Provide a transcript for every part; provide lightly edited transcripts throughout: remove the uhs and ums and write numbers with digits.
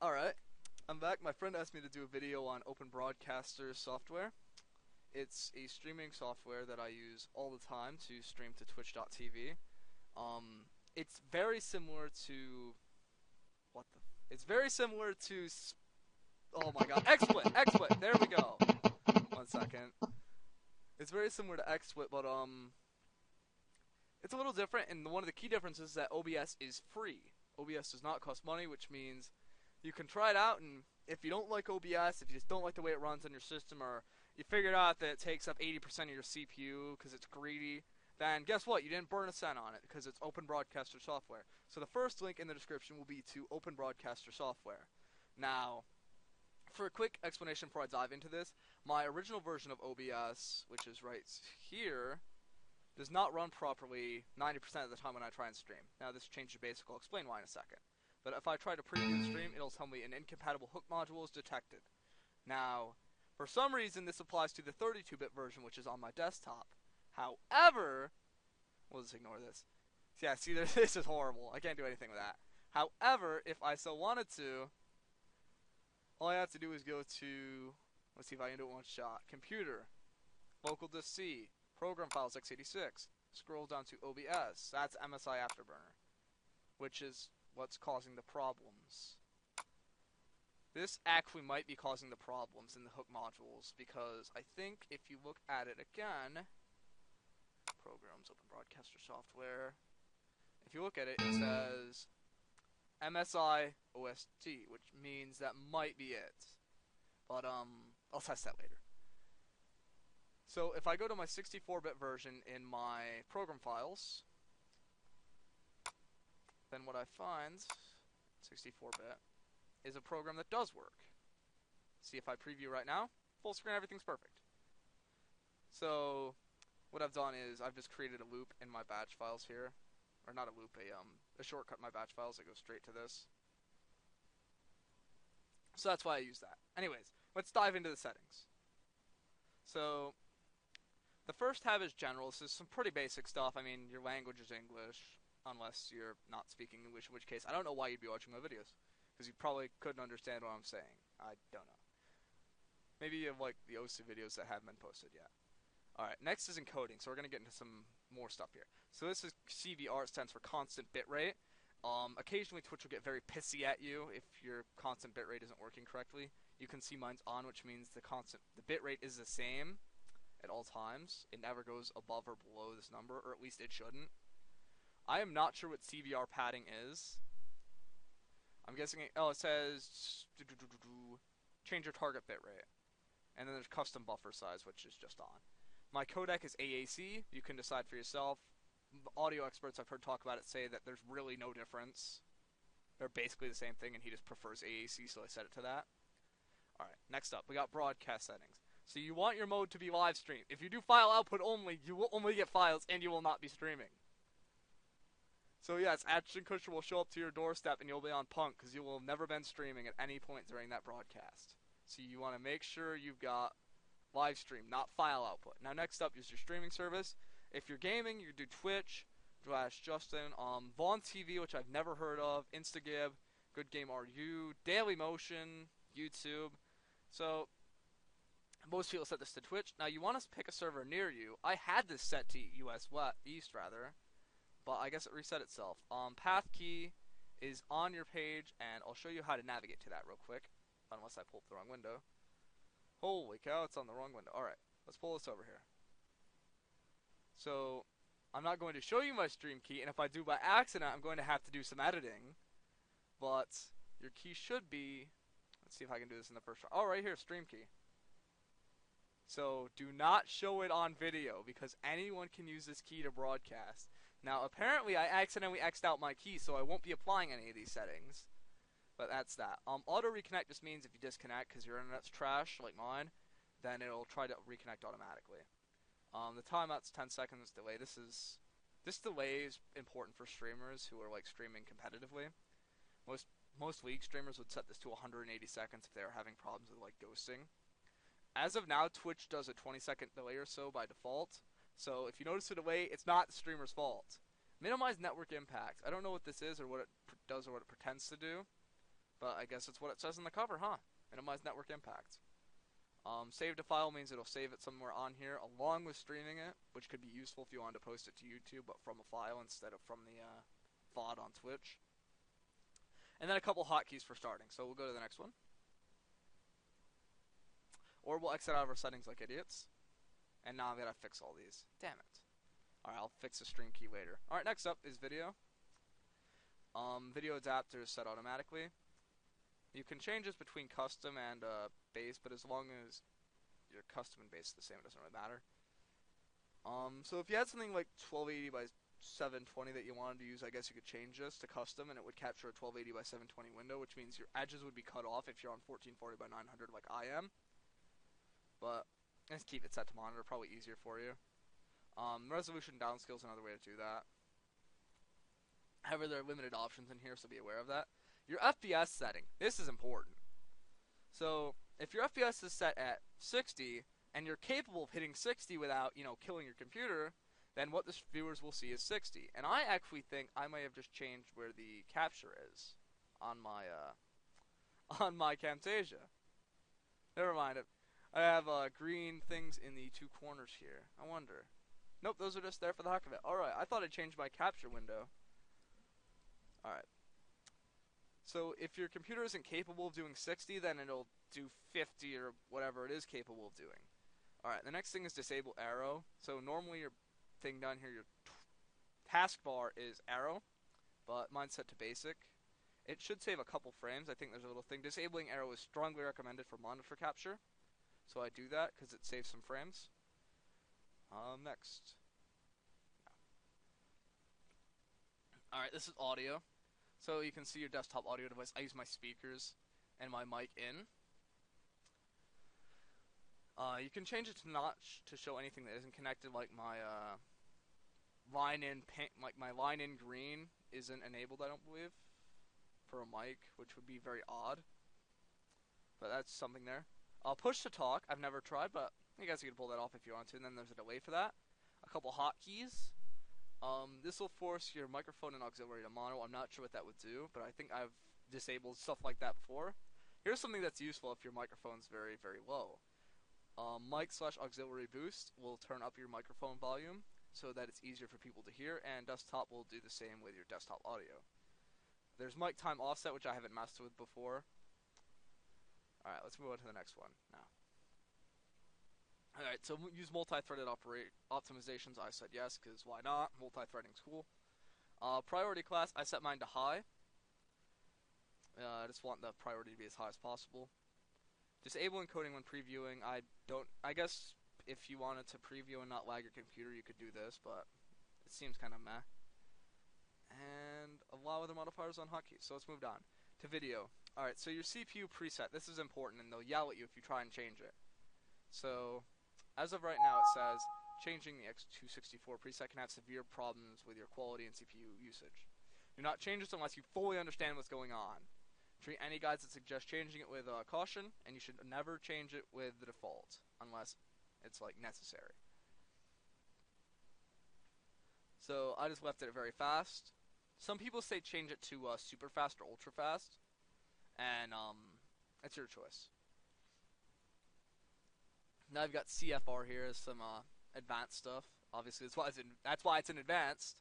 Alright, I'm back. My friend asked me to do a video on Open Broadcaster software. It's a streaming software that I use all the time to stream to twitch.tv. It's very similar to... What the... It's very similar to... Oh my god, XSplit! XSplit! There we go! 1 second. It's very similar to XSplit, but it's a little different, and one of the key differences is that OBS is free. OBS does not cost money, which means you can try it out, and if you don't like OBS, if you just don't like the way it runs on your system, or you figured out that it takes up 80% of your CPU because it's greedy, then guess what? You didn't burn a cent on it because it's Open Broadcaster software. So the first link in the description will be to Open Broadcaster software. Now, for a quick explanation before I dive into this, my original version of OBS, which is right here, does not run properly 90% of the time when I try and stream. Now this changes basic, I'll explain why in a second. But if I try to preview the stream, it'll tell me an incompatible hook module is detected. Now, for some reason this applies to the 32-bit version, which is on my desktop. However, we'll just ignore this. Yeah, see, this is horrible. I can't do anything with that. However, if I so wanted to, all I have to do is go to, let's see if I can do it one shot. Computer, local disk C, program files x86, scroll down to OBS. That's MSI Afterburner, which is what's causing the problems. This actually might be causing the problems in the hook modules, because I think if you look at it again, programs, Open Broadcaster software, if you look at it, it says MSI OST, which means that might be it. But I'll test that later. So if I go to my 64-bit version in my program files, then what I find, 64-bit, is a program that does work. See if I preview right now, full screen, everything's perfect. So what I've done is I've just created a loop in my batch files here, or not a loop, a shortcut in my batch files that goes straight to this. So that's why I use that. Anyways, let's dive into the settings. So the first tab is general. This is some pretty basic stuff. I mean, your language is English, unless you're not speaking English, in which case I don't know why you'd be watching my videos, because you probably couldn't understand what I'm saying. I don't know. Maybe you have like the OC videos that haven't been posted yet. Alright, next is encoding, so we're going to get into some more stuff here. So this is CBR, it stands for constant bitrate. Occasionally Twitch will get very pissy at you if your constant bitrate isn't working correctly. You can see mine's on, which means the bitrate is the same at all times. It never goes above or below this number, or at least it shouldn't. I am not sure what CBR padding is. I'm guessing it says change your target bitrate. And then there's custom buffer size, which is just on. My codec is AAC. You can decide for yourself. Audio experts I've heard talk about it say that there's really no difference. They're basically the same thing, and he just prefers AAC, so I set it to that. Alright, next up, we got broadcast settings. So you want your mode to be live stream. If you do file output only, you will only get files, and you will not be streaming. So yes, Action Cushion will show up to your doorstep, and you'll be on punk, because you will have never been streaming at any point during that broadcast. So you want to make sure you've got live stream, not file output. Now next up is your streaming service. If you're gaming, you do Twitch, Justin, Vaughn TV, which I've never heard of, Instagib, Good Game RU, Dailymotion, YouTube. So most people set this to Twitch. Now you want to pick a server near you. I had this set to US East rather, but I guess it reset itself. Path key is on your page, and I'll show you how to navigate to that real quick, unless I pull up the wrong window. Holy cow, it's on the wrong window. Alright, let's pull this over here. So, I'm not going to show you my stream key, and if I do by accident, I'm going to have to do some editing. But your key should be, let's see if I can do this in the first try. Oh, right here, stream key. So, do not show it on video, because anyone can use this key to broadcast. Now, apparently, I accidentally X'd out my key, so I won't be applying any of these settings. But that's that. Auto reconnect just means if you disconnect because your internet's trash, like mine, then it'll try to reconnect automatically. The timeout's 10 seconds delay. This delay is important for streamers who are like streaming competitively. Most league streamers would set this to 180 seconds if they were having problems with like ghosting. As of now, Twitch does a 20-second delay or so by default. So if you notice a delay, it's not the streamer's fault. Minimize network impact. I don't know what this is or what it does or what it pretends to do. But I guess it's what it says in the cover, huh? Minimize network impact. Save to file means it'll save it somewhere on here along with streaming it, which could be useful if you wanted to post it to YouTube, but from a file instead of from the VOD on Twitch. And then a couple hotkeys for starting. So we'll go to the next one. Or we'll exit out of our settings like idiots. And now I've got to fix all these. Damn it. Alright, I'll fix the stream key later. Alright, next up is video. Video adapter is set automatically. You can change this between custom and base, but as long as your custom and base is the same, it doesn't really matter. So if you had something like 1280 by 720 that you wanted to use, I guess you could change this to custom, and it would capture a 1280 by 720 window, which means your edges would be cut off if you're on 1440 by 900 like I am. But let's keep it set to monitor, probably easier for you. Resolution downscale is another way to do that. However, there are limited options in here, so be aware of that. Your FPS setting. This is important. So, if your FPS is set at 60, and you're capable of hitting 60 without, killing your computer, then what the viewers will see is 60. And I actually think I might have just changed where the capture is on my, on my Camtasia. Never mind it. I have, green things in the two corners here. I wonder. Nope, those are just there for the heck of it. Alright, I thought I changed my capture window. Alright. So if your computer isn't capable of doing 60, then it'll do 50 or whatever it is capable of doing. Alright, the next thing is disable arrow. So normally your thing down here, your taskbar is arrow, but mine's set to basic. It should save a couple frames. I think there's a little thing. Disabling arrow is strongly recommended for monitor capture. So I do that because it saves some frames. Next. Alright, this is audio. So you can see your desktop audio device. I use my speakers and my mic in. You can change it to notch to show anything that isn't connected, like my line in pink, like my line in green isn't enabled, I don't believe, for a mic, which would be very odd. But that's something there. Push to talk, I've never tried, but I guess you can pull that off if you want to. And then there's a delay for that. A couple hotkeys. This will force your microphone and auxiliary to mono. I'm not sure what that would do, but I think I've disabled stuff like that before. Here's something that's useful if your microphone's very, very low. Mic/auxiliary boost will turn up your microphone volume so that it's easier for people to hear, and desktop will do the same with your desktop audio. There's mic time offset, which I haven't messed with before. Alright, let's move on to the next one now. Alright, so use multi-threaded optimizations. I said yes, because why not? Multi-threading's cool. Priority class, I set mine to high. I just want the priority to be as high as possible. Disable encoding when previewing. I guess if you wanted to preview and not lag your computer, you could do this, but it seems kind of meh. And allow other modifiers on hotkeys. So let's move on to video. Alright, so your CPU preset. This is important, and they'll yell at you if you try and change it. So, as of right now, it says, changing the X264 preset can have severe problems with your quality and CPU usage. Do not change this unless you fully understand what's going on. Treat any guides that suggest changing it with caution, and you should never change it with the default, unless it's, necessary. So, I just left it very fast. Some people say change it to super fast or ultra fast, and, it's your choice. Now I've got CFR here, some advanced stuff. Obviously, that's why it's in advanced.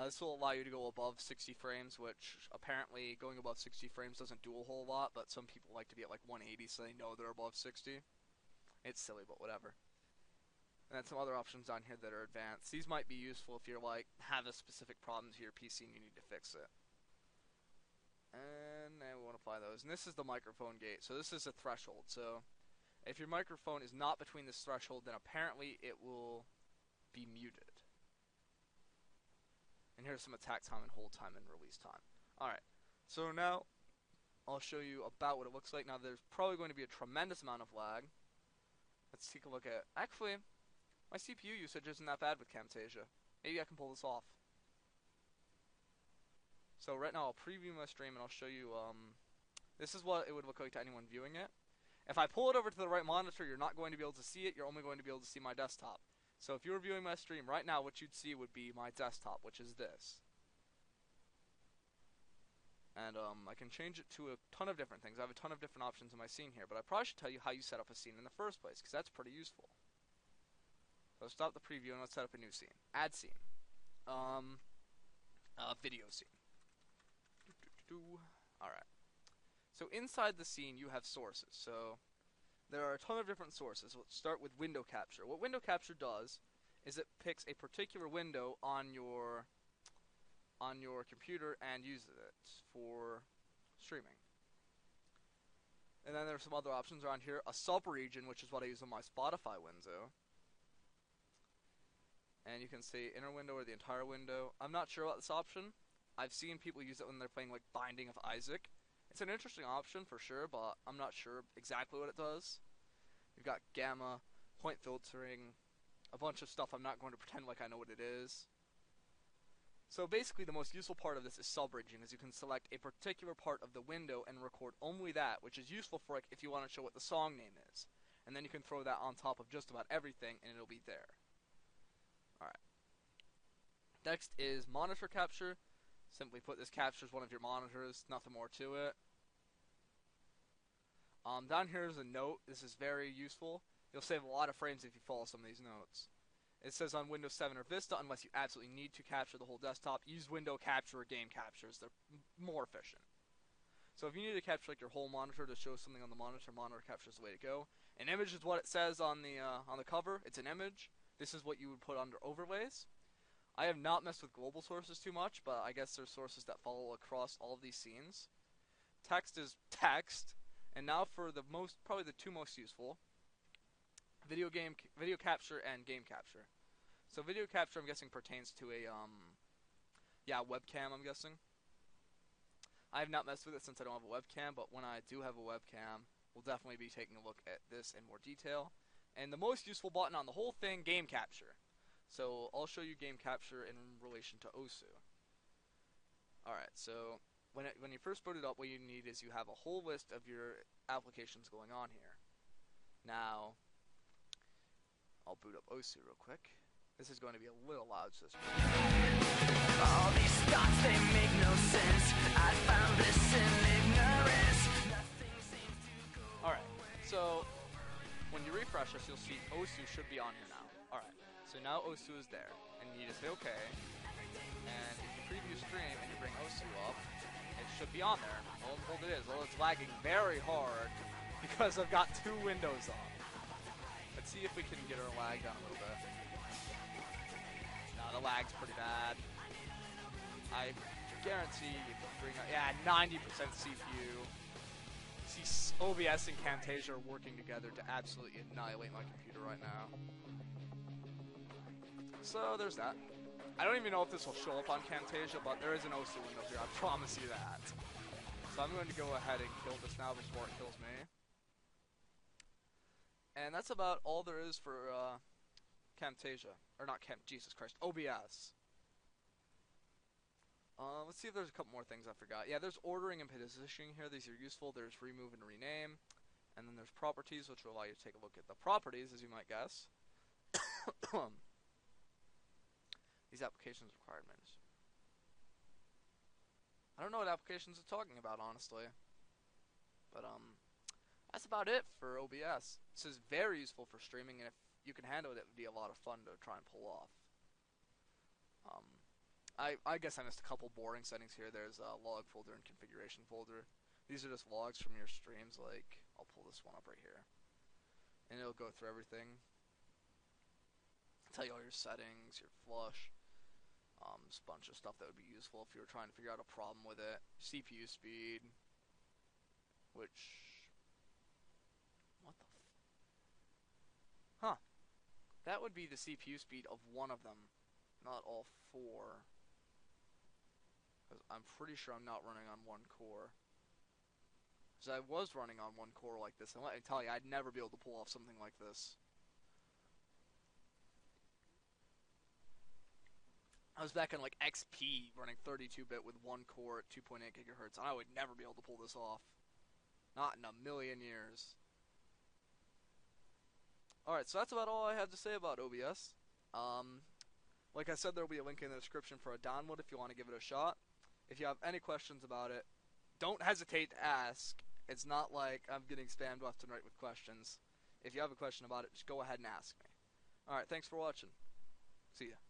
This will allow you to go above 60 frames, which apparently going above 60 frames doesn't do a whole lot, but some people like to be at 180 so they know they're above 60. It's silly, but whatever. And then some other options down here that are advanced. These might be useful if you're have a specific problem to your PC and you need to fix it. And then we want to apply those. And this is the microphone gate. So this is a threshold. So if your microphone is not between this threshold, then apparently it will be muted. And here's some attack time and hold time and release time. Alright. So now I'll show you about what it looks like. Now there's probably going to be a tremendous amount of lag. Let's take a look at... Actually, my CPU usage isn't that bad with Camtasia. Maybe I can pull this off. So right now I'll preview my stream and I'll show you, this is what it would look like to anyone viewing it. If I pull it over to the right monitor, you're not going to be able to see it, you're only going to be able to see my desktop. So if you were viewing my stream right now, what you'd see would be my desktop, which is this. And I can change it to a ton of different things. I have a ton of different options in my scene here, but I probably should tell you how you set up a scene in the first place, because that's pretty useful. So stop the preview and let's set up a new scene. Add scene. Video scene. Alright. So inside the scene you have sources. So there are a ton of different sources. Let's start with window capture. What window capture does is it picks a particular window on your computer and uses it for streaming. And then there's some other options around here. A sub-region, which is what I use on my Spotify window. And you can see inner window or the entire window. I'm not sure about this option. I've seen people use it when they're playing like Binding of Isaac. It's an interesting option for sure, but I'm not sure exactly what it does. You've got gamma, point filtering, a bunch of stuff I'm not going to pretend like I know what it is. So basically the most useful part of this is sub-region, as you can select a particular part of the window and record only that, which is useful for like if you want to show what the song name is. And then you can throw that on top of just about everything and it'll be there. Alright. Next is monitor capture. Simply put, this captures one of your monitors, nothing more to it. Down here is a note. This is very useful. You'll save a lot of frames if you follow some of these notes. It says on Windows 7 or Vista, unless you absolutely need to capture the whole desktop, use window capture or game captures. They're more efficient. So if you need to capture like your whole monitor to show something on the monitor, monitor capture is the way to go. An image is what it says on the cover. It's an image. This is what you would put under overlays. I have not messed with global sources too much, but I guess there's sources that follow across all of these scenes. Text is text, and now for the probably the two most useful, video capture and game capture. So video capture, I'm guessing, pertains to a webcam. I'm guessing. I have not messed with it since I don't have a webcam, but when I do have a webcam, we'll definitely be taking a look at this in more detail. And the most useful button on the whole thing, game capture. So I'll show you game capture in relation to OSU. Alright, so when you first boot it up, what you need is you have a whole list of your applications going on here. Now, I'll boot up OSU real quick. This is going to be a little loud, so all these thoughts, they make no sense. I found this in ignorance. Nothing seems to go. Alright, so when you refresh this, you'll see OSU should be on here now. Alright, so now OSU is there, and you just say OK, and if you preview stream and you bring OSU up, it should be on there. Lo and behold, it is. Well, it's lagging very hard because I've got two windows on. Let's see if we can get our lag down a little bit. No, the lag's pretty bad. I guarantee if you bring up, 90% CPU. See, OBS and Camtasia are working together to absolutely annihilate my computer right now. So there's that. I don't even know if this will show up on Camtasia, but there is an OSU window here, I promise you that. So I'm going to go ahead and kill this now before it kills me. And that's about all there is for Camtasia. Or not Jesus Christ, OBS. Let's see if there's a couple more things I forgot. Yeah, there's ordering and positioning here. These are useful. There's remove and rename. And then there's properties, which will allow you to take a look at the properties, as you might guess. These applications requirements. I don't know what applications it's talking about, honestly. But, that's about it for OBS. This is very useful for streaming, and if you can handle it, it would be a lot of fun to try and pull off. I guess I missed a couple boring settings here. There's a log folder and configuration folder. These are just logs from your streams, like, I'll pull this one up right here. And it'll go through everything. Tell you all your settings, your flush. Just a bunch of stuff that would be useful if you were trying to figure out a problem with it. CPU speed. Which... What the Huh. That would be the CPU speed of one of them. Not all four. Because I'm pretty sure I'm not running on one core. Because I was running on one core like this, and let me tell you, I'd never be able to pull off something like this. I was back in like XP running 32-bit with one core at 2.8 gigahertz, and I would never be able to pull this off. Not in a million years. Alright, so that's about all I have to say about OBS. Like I said, there will be a link in the description for a download if you want to give it a shot. If you have any questions about it, don't hesitate to ask. It's not like I'm getting spammed left and right with questions. If you have a question about it, just go ahead and ask me. Alright, thanks for watching. See ya.